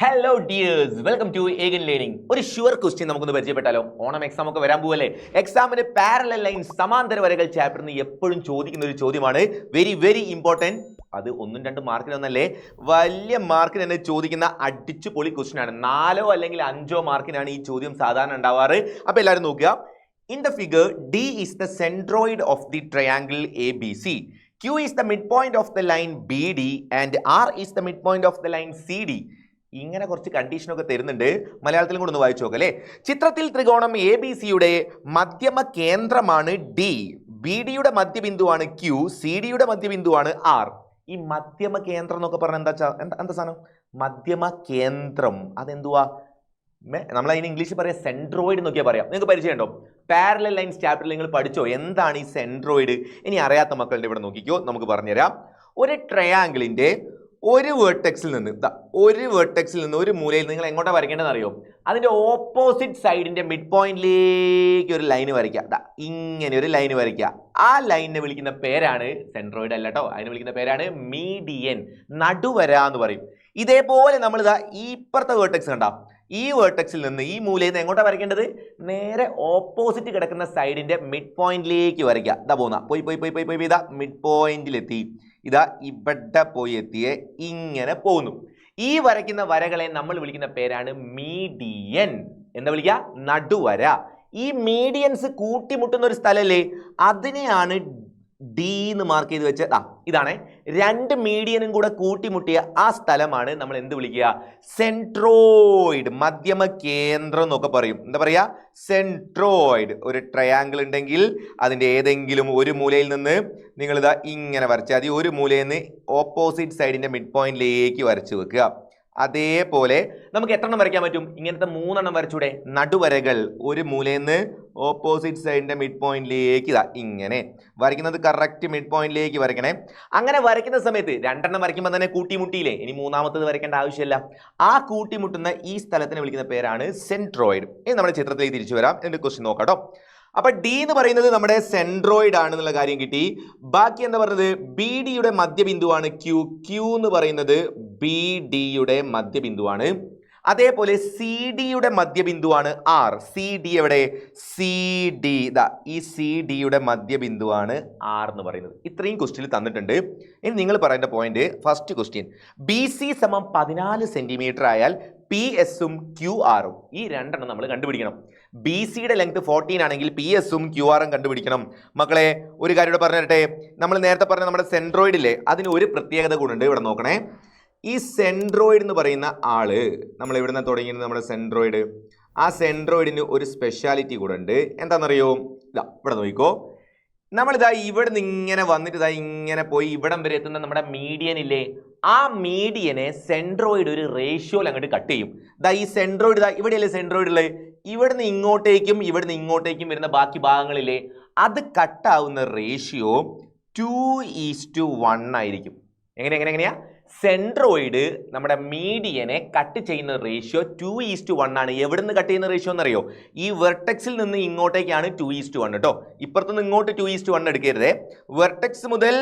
Hello dears, welcome to Aegon learning. ഒരു sure question നമുക്കൊന്ന് പരിചയപ്പെട്ടാലോ? ഓണം എക്സാം ഒക്കെ വരാൻ പോവല്ലേ. എക്സാമിന് പാരലൽ ലൈൻ സമാന്തര വരകൾ ചാപ്റ്ററിൽ നിന്ന് എപ്പോഴും ചോദിക്കുന്ന ഒരു ചോദ്യമാണ്. Very very important. അത് 1-2 മാർക്കിനൊന്നല്ലേ, വലിയ മാർക്കിന് തന്നെ ചോദിക്കുന്ന അടിച്ചു പൊളി ക്വസ്റ്റ്യൻ ആണ്. 4 അല്ലെങ്കിൽ 5 മാർക്കിനാണ് ഈ ചോദ്യം സാധാരണ ഉണ്ടാവാറ്. അപ്പോൾ എല്ലാവരും നോക്കുക. In the figure, D is the centroid of the triangle ABC. Q is the midpoint of the line BD and R is the midpoint of the line CD. ഇങ്ങനെ കുറച്ച് കണ്ടീഷനൊക്കെ തരുന്നുണ്ട്. മലയാളത്തിലും കൂടെ ഒന്ന് വായിച്ചു നോക്കാം അല്ലേ. ചിത്രത്തിൽ ത്രികോണം എ ബി സിയുടെ മധ്യമ കേന്ദ്രമാണ് ഡി, ബി ഡിയുടെ മധ്യബിന്ദുവാണ് ക്യൂ, സി ഡിയുടെ മധ്യബിന്ദുവാണ് ആർ. ഈ മധ്യമ കേന്ദ്രം എന്നൊക്കെ പറഞ്ഞാൽ എന്താ സാധനം? മധ്യമ കേന്ദ്രം അതെന്തുവാ? നമ്മൾ അതിന് ഇംഗ്ലീഷിൽ പറയാം സെൻട്രോയിഡ് എന്നൊക്കെയാ പറയാം. നിങ്ങൾക്ക് പരിചയമുണ്ടോ? പാരലൽ ലൈൻസ് ചാപ്റ്ററിൽ നിങ്ങൾ പഠിച്ചോ എന്താണ് ഈ സെൻട്രോയിഡ്? ഇനി അറിയാത്ത മക്കളുടെ ഇവിടെ നോക്കിക്കോ, നമുക്ക് പറഞ്ഞുതരാം. ഒരു ട്രയാങ്കിളിന്റെ ഒരു വേർട്ടെക്സിൽ നിന്ന് ഒരു മൂലയിൽ നിങ്ങൾ എങ്ങോട്ടാണ് വരയ്ക്കേണ്ടതെന്ന് അറിയോ? അതിന്റെ ഓപ്പോസിറ്റ് സൈഡിന്റെ മിഡ് പോയിന്റിലേക്ക് ഒരു ലൈൻ വരയ്ക്കുക. ഇങ്ങനെ ഒരു ലൈൻ വരയ്ക്കുക. ആ ലൈനിനെ വിളിക്കുന്ന പേരാണ് സെൻട്രോയിഡ് അല്ല കേട്ടോ, അതിനെ വിളിക്കുന്ന പേരാണ് മീഡിയൻ, നടുവര എന്ന് പറയും. ഇതേപോലെ നമ്മൾ ഈ ഇപ്പുറത്തെ വേർട്ടെക്സ് കണ്ട, ഈ വേർട്ടെക്സിൽ നിന്ന് ഈ മൂലയിൽ നിന്ന് എങ്ങോട്ടാണ് വരയ്ക്കേണ്ടത്? നേരെ ഓപ്പോസിറ്റ് കിടക്കുന്ന സൈഡിന്റെ മിഡ് പോയിന്റിലേക്ക് വരയ്ക്കുക. ഇതാ പോകുന്ന പോയി ഇതാ മിഡ് പോയിന്റിലെത്തി, ഇതാ ഇവിടെ പോയി എത്തിയേ, ഇങ്ങനെ പോകുന്നു. ഈ വരയ്ക്കുന്ന വരകളെ നമ്മൾ വിളിക്കുന്ന പേരാണ് മീഡിയൻ. എന്താ വിളിക്കുക? നടുവര. ഈ മീഡിയൻസ് കൂട്ടിമുട്ടുന്ന ഒരു സ്ഥലല്ലേ, അതിനെയാണ് ഡി എന്ന് മാർക്ക് ചെയ്ത് വെച്ച്. ഇതാണ് രണ്ട് മീഡിയനും കൂടെ കൂട്ടിമുട്ടിയ ആ സ്ഥലമാണ് നമ്മൾ എന്ത് വിളിക്കുക? സെൻട്രോയിഡ്, മധ്യമ കേന്ദ്രം എന്നൊക്കെ പറയും. എന്താ പറയാ? സെൻട്രോയിഡ്. ഒരു ട്രയാങ്കിൾ ഉണ്ടെങ്കിൽ അതിൻ്റെ ഏതെങ്കിലും ഒരു മൂലയിൽ നിന്ന് നിങ്ങൾ ഇങ്ങനെ വരച്ചാൽ മതി. ഒരു മൂലയിൽ നിന്ന് ഓപ്പോസിറ്റ് സൈഡിന്റെ മിഡ് പോയിന്റിലേക്ക് വരച്ചു വെക്കുക. അതേപോലെ നമുക്ക് എത്ര എണ്ണം വരയ്ക്കാൻ പറ്റും? ഇങ്ങനത്തെ 3 എണ്ണം വരച്ചൂടെ? നടുവരകൾ. ഒരു മൂലയിൽ നിന്ന് ഓപ്പോസിറ്റ് സൈഡിന്റെ മിഡ് പോയിന്റിലേക്ക് ഇങ്ങനെ വരയ്ക്കുന്നത്. കറക്റ്റ് മിഡ് പോയിന്റിലേക്ക് വരയ്ക്കണേ. അങ്ങനെ വരയ്ക്കുന്ന സമയത്ത് 2 എണ്ണം വരയ്ക്കുമ്പോൾ തന്നെ കൂട്ടിമുട്ടിയില്ലേ, ഇനി 3ാമത്തത് വരയ്ക്കേണ്ട ആവശ്യമില്ല. ആ കൂട്ടിമുട്ടുന്ന ഈ സ്ഥലത്തിനെ വിളിക്കുന്ന പേരാണ് സെൻട്രോയിഡ്. ഇനി നമ്മുടെ ചിത്രത്തിലേക്ക് തിരിച്ചു വരാം. എന്റെ ക്വസ്റ്റ്യൻ നോക്കാം കേട്ടോ. അപ്പൊ ഡി എന്ന് പറയുന്നത് നമ്മുടെ സെൻട്രോയിഡ് ആണെന്നുള്ള കാര്യം കിട്ടി. ബാക്കി എന്താ പറയുന്നത്? ബി ഡിയുടെ മധ്യബിന്ദുവാണ് ക്യൂ, ക്യൂ എന്ന് പറയുന്നത് ബി ഡിയുടെ മധ്യബിന്ദുവാണ്. അതേപോലെ സി ഡിയുടെ മധ്യബിന്ദുവാണ് ആർ. സി ഡി എവിടെ? സി ഡി ഈ സി ഡിയുടെ മധ്യബിന്ദുവാണ് ആർ എന്ന് പറയുന്നത്. ഇത്രയും ക്വസ്റ്റ്യൻ തന്നിട്ടുണ്ട്. ഇനി നിങ്ങൾ പറയേണ്ട point, first question, B C സമം 14 സെന്റിമീറ്റർ ആയാൽ പി എസും ക്യു ആറും, ഈ 2 എണ്ണം നമ്മൾ കണ്ടുപിടിക്കണം. ബി സിയുടെ ലെങ്ത് 14 ആണെങ്കിൽ പി എസും ക്യു ആറും കണ്ടുപിടിക്കണം. മക്കളെ ഒരു കാര്യം ഇവിടെ പറഞ്ഞു തരട്ടെ. നമ്മൾ നേരത്തെ പറഞ്ഞ നമ്മുടെ സെൻട്രോയിഡില്ലേ, അതിന് ഒരു പ്രത്യേകത കൂടുണ്ട്. ഇവിടെ നോക്കണേ. ഈ സെൻട്രോയിഡ് എന്ന് പറയുന്ന ആള്, നമ്മൾ ഇവിടുന്ന് തുടങ്ങിയത് നമ്മുടെ സെൻട്രോയിഡ്, ആ സെൻട്രോയിഡിന് ഒരു സ്പെഷ്യാലിറ്റി കൂടെ ഉണ്ട്. എന്താണെന്നറിയോ? ഇവിടെ നോക്കിക്കോ. നമ്മളിതാ ഇവിടെ നിന്ന് ഇങ്ങനെ വന്നിട്ട് ഇങ്ങനെ പോയി ഇവിടം വരെ എത്തുന്ന നമ്മുടെ മീഡിയൻ ഇല്ലേ, ആ മീഡിയനെ സെൻട്രോയിഡ് ഒരു റേഷ്യോയിൽ അങ്ങോട്ട് കട്ട് ചെയ്യും. ഈ സെൻട്രോയിഡ് ഇവിടെയല്ലേ സെൻട്രോയിഡ് ഉള്ളത്, ഇവിടുന്ന് ഇങ്ങോട്ടേക്കും ഇവിടുന്ന് ഇങ്ങോട്ടേക്കും വരുന്ന ബാക്കി ഭാഗങ്ങളില്ലേ, അത് കട്ടാവുന്ന റേഷ്യോ 2:1 ആയിരിക്കും. എങ്ങനെയാ? സെൻട്രോയിഡ് നമ്മുടെ മീഡിയനെ കട്ട് ചെയ്യുന്ന റേഷ്യോ 2:1 ആണ്. എവിടുന്ന് കട്ട് ചെയ്യുന്ന റേഷ്യോ എന്നറിയോ? ഈ വെർട്ടെക്സിൽ നിന്ന് ഇങ്ങോട്ടേക്കാണ് 2:1 കേട്ടോ. ഇപ്പുറത്തുനിന്ന് ഇങ്ങോട്ട് 2:1 എടുക്കരുതേ. വെർട്ടെക്സ് മുതൽ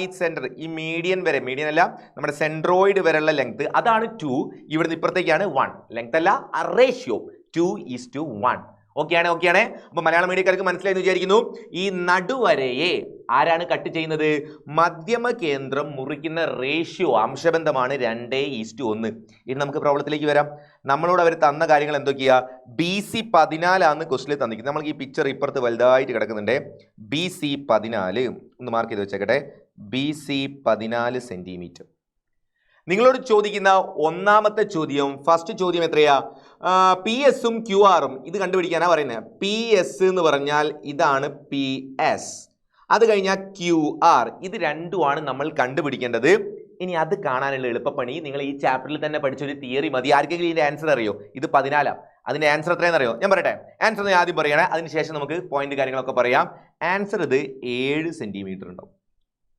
ഈ സെന്റർ, ഈ മീഡിയൻ വരെ, മീഡിയൻ അല്ല നമ്മുടെ സെൻട്രോയിഡ് വരെയുള്ള ലെങ്ത് അതാണ് 2. ഇവിടുന്ന് ഇപ്പുറത്തേക്കാണ് 1. ലെങ്ത് അല്ല, ആ റേഷ്യോ 2:1. ഓക്കെയാണ്. അപ്പൊ മലയാളം മീഡിയക്കാർക്ക് മനസ്സിലായെന്ന് വിചാരിക്കുന്നു. ഈ നടുവരയെ ആരാണ് കട്ട് ചെയ്യുന്നത്? മധ്യമ കേന്ദ്രം മുറിക്കുന്ന റേഷ്യോ, അംശബന്ധമാണ് 2:1. ഇനി നമുക്ക് പ്രോബ്ലത്തിലേക്ക് വരാം. നമ്മളോട് അവർ തന്ന കാര്യങ്ങൾ എന്തൊക്കെയാ? BC 14 ക്വസ്റ്റിൽ തന്നിരിക്കുന്നത്. നമ്മൾക്ക് ഈ പിക്ചർ ഇപ്പുറത്ത് വലുതായിട്ട് കിടക്കുന്നുണ്ട്. BC 14 ഒന്ന് മാർക്ക് ചെയ്ത് വെച്ചേക്കട്ടെ. BC 14 centimetre. നിങ്ങളോട് ചോദിക്കുന്ന ഒന്നാമത്തെ ചോദ്യം, ഫസ്റ്റ് ചോദ്യം എത്രയാ? പി എസും ക്യു ആറും ഇത് കണ്ടുപിടിക്കാനാണ് പറയുന്നത്. പി എസ് എന്ന് പറഞ്ഞാൽ ഇതാണ് പി എസ്. അത് കഴിഞ്ഞാൽ ക്യു ആർ, ഇത് രണ്ടുമാണ് നമ്മൾ കണ്ടുപിടിക്കേണ്ടത്. ഇനി അത് കാണാനുള്ള എളുപ്പപ്പണി, നിങ്ങൾ ഈ ചാപ്റ്ററിൽ തന്നെ പഠിച്ചൊരു തിയറി മതി. ആർക്കെങ്കിലും ഇതിന്റെ ആൻസർ അറിയോ? ഇത് 14. അതിന്റെ ആൻസർ എത്രയെന്ന് അറിയോ? ഞാൻ പറയട്ടെ. ആൻസർ ഞാൻ ആദ്യം പറയണേ, അതിനുശേഷം നമുക്ക് പോയിന്റ് കാര്യങ്ങളൊക്കെ പറയാം. ആൻസർ ഇത് 7 സെന്റിമീറ്റർ ഉണ്ടാവും.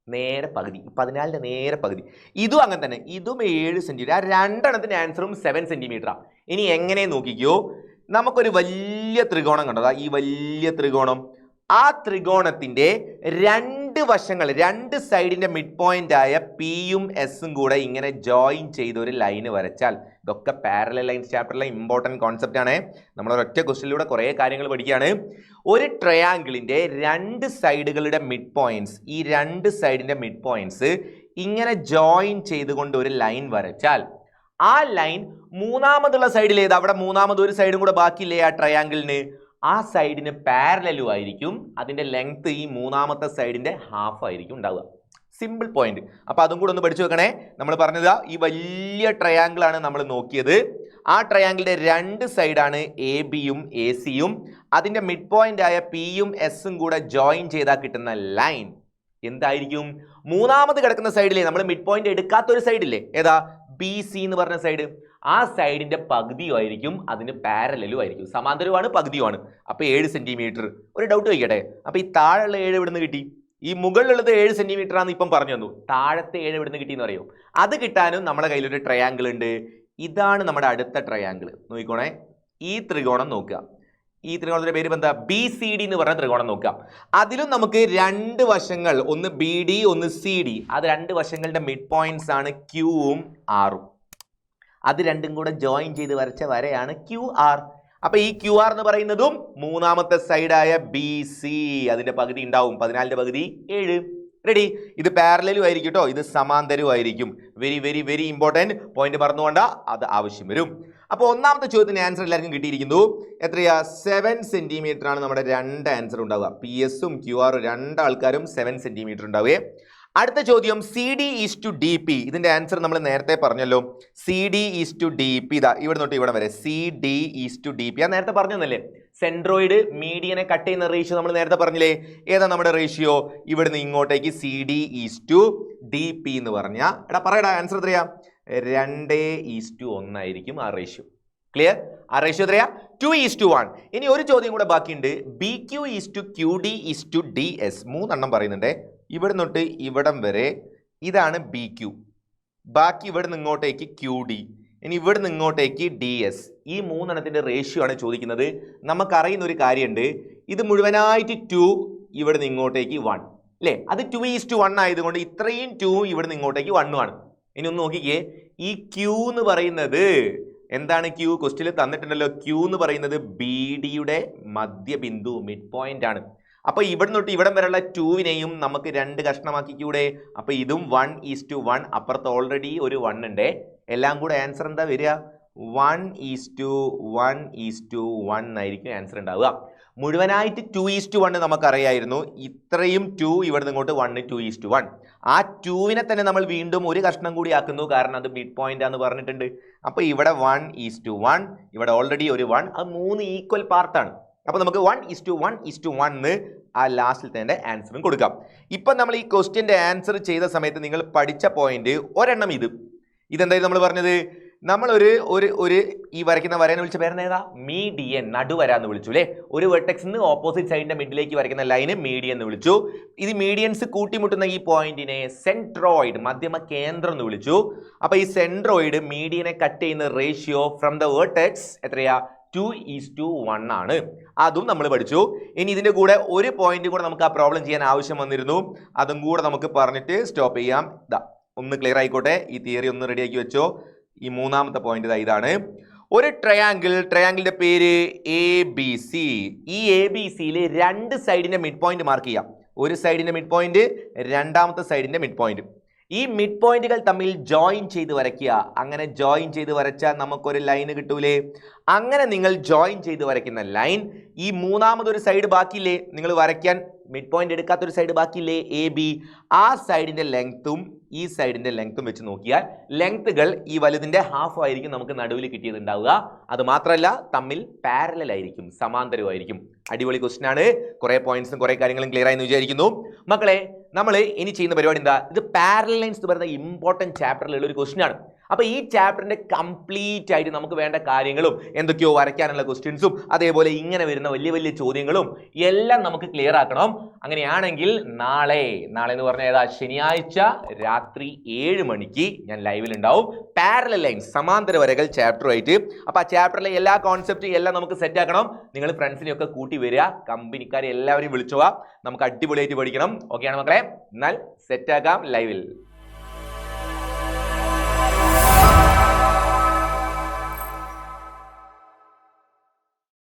നേരെ പകുതി, 14ന്റെ നേരെ പകുതി. ഇതും അങ്ങനെ തന്നെ, ഇതും 7 സെന്റിമീറ്റർ. ആ 2 എണ്ണത്തിന്റെ ആൻസറും 7 സെന്റിമീറ്ററാണ്. ഇനി എങ്ങനെ നോക്കിക്കോ, നമുക്കൊരു വലിയ ത്രികോണം കണ്ടോ? ഈ വലിയ ത്രികോണം, ആ ത്രികോണത്തിന്റെ രണ്ട് വശങ്ങൾ, രണ്ട് സൈഡിന്റെ മിഡ് പോയിന്റ് ആയ പിയും എസും കൂടെ ഇങ്ങനെ ജോയിൻ ചെയ്ത് ഒരു ലൈന് വരച്ചാൽ, ഇതൊക്കെ പാരലൽ ലൈൻസ് ചാപ്റ്ററിലെ ഇമ്പോർട്ടൻറ്റ് കോൺസെപ്റ്റ് ആണ്. നമ്മൾ ഒരൊറ്റ ക്വസ്റ്റ്യനിലൂടെ കുറേ കാര്യങ്ങൾ പഠിക്കുകയാണ്. ഒരു ട്രയാങ്കിളിന്റെ രണ്ട് സൈഡുകളുടെ മിഡ് പോയിന്റ്സ്, ഈ രണ്ട് സൈഡിന്റെ മിഡ് പോയിന്റ്സ് ഇങ്ങനെ ജോയിൻ ചെയ്തുകൊണ്ട് ഒരു ലൈൻ വരച്ചാൽ ആ ലൈൻ മൂന്നാമതുള്ള സൈഡിൽ ഏത്, അവിടെ മൂന്നാമത് ഒരു സൈഡും കൂടെ ബാക്കിയില്ലേ ആ ട്രയാങ്കിളിന്, ആ സൈഡിന് പാരലലും ആയിരിക്കും. അതിന്റെ ലെങ്ത് ഈ മൂന്നാമത്തെ സൈഡിന്റെ ഹാഫ് ആയിരിക്കും ഉണ്ടാവുക. Simple point. അപ്പൊ അതും കൂടെ ഒന്ന് പഠിച്ചു വെക്കണേ. നമ്മൾ പറഞ്ഞത് ഈ വലിയ ട്രയാങ്കിൾ ആണ് നമ്മൾ നോക്കിയത്. ആ ട്രയാങ്കിളിന്റെ രണ്ട് സൈഡാണ് എ ബിയും എ സിയും. അതിന്റെ മിഡ് പോയിന്റ് ആയ പിയും എസും കൂടെ ജോയിൻ ചെയ്താൽ കിട്ടുന്ന ലൈൻ എന്തായിരിക്കും? മൂന്നാമത് കിടക്കുന്ന സൈഡിലെ നമ്മൾ മിഡ് പോയിന്റ് എടുക്കാത്തൊരു സൈഡില്ലേ, ഏതാ, ബി സി എന്ന് പറഞ്ഞ സൈഡ്, ആ സൈഡിന്റെ പകുതിയുമായിരിക്കും, അതിന് പാരലലും ആയിരിക്കും. സമാന്തരവുമാണ്, പകുതിയുമാണ്. അപ്പൊ 7 സെന്റിമീറ്റർ. ഒരു ഡൗട്ട് ചോദിക്കട്ടെ, അപ്പൊ ഈ താഴെയുള്ള 7 എവിടുന്ന് കിട്ടി? ഈ മുകളിലുള്ളത് 7 സെന്റിമീറ്റർ ആണെന്ന് ഇപ്പം പറഞ്ഞു തന്നു. താഴത്തെ 7 എവിടുന്ന് കിട്ടിയെന്ന് അറിയോ? അത് കിട്ടാനും നമ്മുടെ കയ്യിലൊരു ട്രയാങ്കിൾ ഉണ്ട്. ഇതാണ് നമ്മുടെ അടുത്ത ട്രയാങ്കിൾ. നോക്കിക്കോണേ, ഈ ത്രികോണം നോക്കുക. ഈ ത്രികോണത്തിന്റെ പേര് എന്താ? ബി സി ഡി എന്ന് പറഞ്ഞ ത്രികോണം നോക്കാം. അതിലും നമുക്ക് രണ്ട് വശങ്ങൾ, ഒന്ന് ബി ഡി ഒന്ന് സി ഡി, അത് രണ്ട് വശങ്ങളുടെ മിഡ് പോയിന്റ്സ് ആണ് ക്യൂവും ആറും. അത് രണ്ടും കൂടെ ജോയിൻ ചെയ്ത് വരച്ച വരയാണ് ക്യു ആർ. അപ്പൊ ഈ ക്യു ആർ എന്ന് പറയുന്നതും മൂന്നാമത്തെ സൈഡായ ബി സി, അതിന്റെ പകുതി ഉണ്ടാവും. 14ന്റെ പകുതി 7. റെഡി? ഇത് പാരലലും ആയിരിക്കും കേട്ടോ, ഇത് സമാന്തരവും ആയിരിക്കും. Very very very important point പറഞ്ഞുകൊണ്ടാ അത് ആവശ്യം വരും. അപ്പോൾ ഒന്നാമത്തെ ചോദ്യത്തിന് ആൻസർ എല്ലാവർക്കും കിട്ടിയിരിക്കുന്നു. എത്രയാ? 7 സെന്റിമീറ്റർ ആണ് നമ്മുടെ രണ്ട് ആൻസർ ഉണ്ടാവുക. പി എസും ക്യു ആറും രണ്ടാൾക്കാരും 7 സെന്റിമീറ്റർ ഉണ്ടാവുകയെ. അടുത്ത ചോദ്യം C D is to D P. ഇതിന്റെ ആൻസർ നമ്മൾ നേരത്തെ പറഞ്ഞല്ലോ. C D is to D P, ഇതാ ഇവിടെ തൊട്ട് ഇവിടെ വരെ C D is to D P. ഞാൻ നേരത്തെ പറഞ്ഞല്ലേ, സെൻട്രോയിഡ് മീഡിയനെ കട്ട് ചെയ്യുന്ന റേഷ്യോ നമ്മൾ നേരത്തെ പറഞ്ഞില്ലേ. ഏതാ നമ്മുടെ റേഷ്യോ? ഇവിടുന്ന് ഇങ്ങോട്ടേക്ക് C D is to D P എന്ന് പറഞ്ഞാൽ, എടാ പറയടാ ആൻസർ എത്രയാ? 2:1 ആയിരിക്കും ആ റേഷ്യോ. ക്ലിയർ? ആ റേഷ്യോ എത്രയാ? 2:1. ഇനി ഒരു ചോദ്യം കൂടെ ബാക്കിയുണ്ട്. B Q is to Q D is to D S. 3 എണ്ണം പറയുന്നുണ്ട്. ഇവിടെ തൊട്ട് ഇവിടം വരെ ഇതാണ് ബി ക്യു. ബാക്കി ഇവിടെ നിന്ന് ഇങ്ങോട്ടേക്ക് ക്യു ഡി, ഇനി ഇവിടെ നിന്ന് ഇങ്ങോട്ടേക്ക് ഡി എസ്. ഈ 3 എണ്ണത്തിന്റെ റേഷ്യോ ആണ് ചോദിക്കുന്നത്. നമുക്കറിയുന്ന ഒരു കാര്യമുണ്ട്, ഇത് മുഴുവനായിട്ട് 2, ഇവിടെ നിന്ന് ഇങ്ങോട്ടേക്ക് 1 അല്ലേ? അത് 2:1 ആയതുകൊണ്ട് ഇത്രയും 2 ഇവിടെ നിന്ന് ഇങ്ങോട്ടേക്ക് 1 ആണ്. ഇനി ഒന്ന് നോക്കിക്കേ, ഈ ക്യൂ എന്ന് പറയുന്നത് എന്താണ്? ക്യൂ ക്വസ്റ്റ്യനിൽ തന്നിട്ടുണ്ടല്ലോ. ക്യൂ എന്ന് പറയുന്നത് ബി ഡിയുടെ മധ്യബിന്ദു, മിഡ് പോയിന്റ് ആണ്. അപ്പൊ ഇവിടെ തൊട്ട് ഇവിടം വരെയുള്ള 2വിനെയും നമുക്ക് 2 കഷ്ണമാക്കിക്കൂടെ? അപ്പൊ ഇതും 1:1. അപ്പുറത്ത് ഓൾറെഡി ഒരു 1 ഉണ്ട്. എല്ലാം കൂടെ ആൻസർ എന്താ വരിക? 1:1:1 ആയിരിക്കും ആൻസർ ഉണ്ടാവുക. മുഴുവനായിട്ട് 2:1 നമുക്കറിയായിരുന്നു. ഇത്രയും 2 ഇവിടെ നിന്ന് ഇങ്ങോട്ട് 1, 2:1. ആ 2വിനെ തന്നെ നമ്മൾ വീണ്ടും ഒരു കഷ്ണം കൂടി ആക്കുന്നു, കാരണം അത് മിഡ് പോയിന്റ് ആണെന്ന് പറഞ്ഞിട്ടുണ്ട്. അപ്പൊ ഇവിടെ 1:1, ഇവിടെ ഓൾറെഡി ഒരു 1, അത് 3 ഈക്വൽ പാർട്ടാണ്. അപ്പൊ നമുക്ക് 1:1:1 ആ ലാസ്റ്റിൽ തന്നെ ആൻസറും കൊടുക്കാം. ഇപ്പൊ നമ്മൾ ഈ ക്വസ്റ്റ്യന്റെ ആൻസർ ചെയ്ത സമയത്ത് നിങ്ങൾ പഠിച്ച പോയിന്റ് ഒരെണ്ണം ഇതെന്തായാലും നമ്മൾ പറഞ്ഞത്, നമ്മൾ ഒരു ഈ വരയ്ക്കുന്ന വരേനെ വിളിച്ച പേരെന്നേതാ? മീഡിയൻ, നടുവര എന്ന് വിളിച്ചു അല്ലേ? ഒരു വെർട്ടെക്സിന് ഓപ്പോസിറ്റ് സൈഡിന്റെ മിഡിലേക്ക് വരയ്ക്കുന്ന ലൈന് മീഡിയൻ എന്ന് വിളിച്ചു. ഇത് മീഡിയൻസ് കൂട്ടിമുട്ടുന്ന ഈ പോയിന്റിനെ സെൻട്രോയിഡ്, മധ്യമ കേന്ദ്രം എന്ന് വിളിച്ചു. അപ്പൊ ഈ സെൻട്രോയിഡ് മീഡിയനെ കട്ട് ചെയ്യുന്ന റേഷ്യോ ഫ്രം ദ വെർട്ടെക്സ് എത്രയാ? 2:1 ആണ്. അതും നമ്മൾ പഠിച്ചു. ഇനി ഇതിന്റെ കൂടെ ഒരു പോയിന്റ് കൂടെ നമുക്ക് ആ പ്രോബ്ലം ചെയ്യാൻ ആവശ്യം വന്നിരുന്നു. അതും കൂടെ നമുക്ക് പറഞ്ഞിട്ട് സ്റ്റോപ്പ് ചെയ്യാം. ഒന്ന് ക്ലിയർ ആയിക്കോട്ടെ, ഈ തിയറി ഒന്ന് റെഡിയാക്കി വെച്ചോ. ഈ മൂന്നാമത്തെ പോയിന്റ് ഇതാണ്. ഒരു ട്രയാങ്കിളിന്റെ പേര് എ ബി സി. ഈ എ ബി സിയിൽ രണ്ട് സൈഡിന്റെ മിഡ് പോയിന്റ് മാർക്ക് ചെയ്യാം. ഒരു സൈഡിന്റെ മിഡ് പോയിന്റ്, രണ്ടാമത്തെ സൈഡിന്റെ മിഡ് പോയിന്റ്. ഈ മിഡ് പോയിന്റുകൾ തമ്മിൽ ജോയിൻ ചെയ്ത് വരയ്ക്കുക. അങ്ങനെ ജോയിൻ ചെയ്ത് വരച്ചാൽ നമുക്കൊരു ലൈൻ കിട്ടൂലേ? അങ്ങനെ നിങ്ങൾ ജോയിൻ ചെയ്ത് വരയ്ക്കുന്ന ലൈൻ, ഈ മൂന്നാമതൊരു സൈഡ് ബാക്കിയില്ലേ നിങ്ങൾ വരയ്ക്കാൻ, മിഡ് പോയിന്റ് എടുക്കാത്തൊരു സൈഡ് ബാക്കിയില്ലേ എ ബി, ആ സൈഡിന്റെ ലെങ്ത്തും ഈ സൈഡിന്റെ ലെങ്ത്തും വെച്ച് നോക്കിയാൽ ലെങ്ത്തുകൾ ഈ വലുതിന്റെ ഹാഫ് ആയിരിക്കും നമുക്ക് നടുവിൽ കിട്ടിയതുണ്ടാവുക. അത് മാത്രമല്ല തമ്മിൽ പാരലൽ ആയിരിക്കും, സമാന്തരമായിരിക്കും. അടിപൊളി ക്വസ്റ്റ്യൻ ആണ്. കുറെ പോയിന്റ്സും കുറെ കാര്യങ്ങളും ക്ലിയർ ആയെന്ന് വിചാരിക്കുന്നു. മക്കളെ, നമ്മൾ ഇനി ചെയ്യുന്ന പരിപാടി എന്താ? ഇത് പാരലൽ ലൈൻസ് എന്ന് പറയുന്ന ഇമ്പോർട്ടൻറ്റ് ചാപ്റ്ററിലുള്ള ഒരു ക്വസ്റ്റ്യൻ ആണ്. അപ്പൊ ഈ ചാപ്റ്ററിന്റെ കംപ്ലീറ്റ് ആയിട്ട് നമുക്ക് വേണ്ട കാര്യങ്ങളും എന്തൊക്കെയോ വരയ്ക്കാനുള്ള ക്വസ്റ്റ്യൻസും അതേപോലെ ഇങ്ങനെ വരുന്ന വലിയ വലിയ ചോദ്യങ്ങളും എല്ലാം നമുക്ക് ക്ലിയർ ആക്കണം. അങ്ങനെയാണെങ്കിൽ നാളെ എന്ന് പറഞ്ഞാൽ ഏതാ, ശനിയാഴ്ച രാത്രി 7 മണിക്ക് ഞാൻ ലൈവിൽ ഉണ്ടാവും. പാരലൽ ലൈൻസ് സമാന്തര വരകൾ ചാപ്റ്ററുമായിട്ട്. അപ്പൊ ആ ചാപ്റ്ററിലെ എല്ലാ കോൺസെപ്റ്റും എല്ലാം നമുക്ക് സെറ്റ് ആക്കണം. നിങ്ങൾ ഫ്രണ്ട്സിനെയൊക്കെ കൂട്ടി വരിക, കമ്പനിക്കാരെ എല്ലാവരെയും വിളിച്ചു പോവാ, നമുക്ക് അടിപൊളിയായിട്ട് പഠിക്കണം. ഓക്കെ ആണ് മക്കളെ? എന്നാൽ സെറ്റ് ആക്കാം ലൈവിൽ.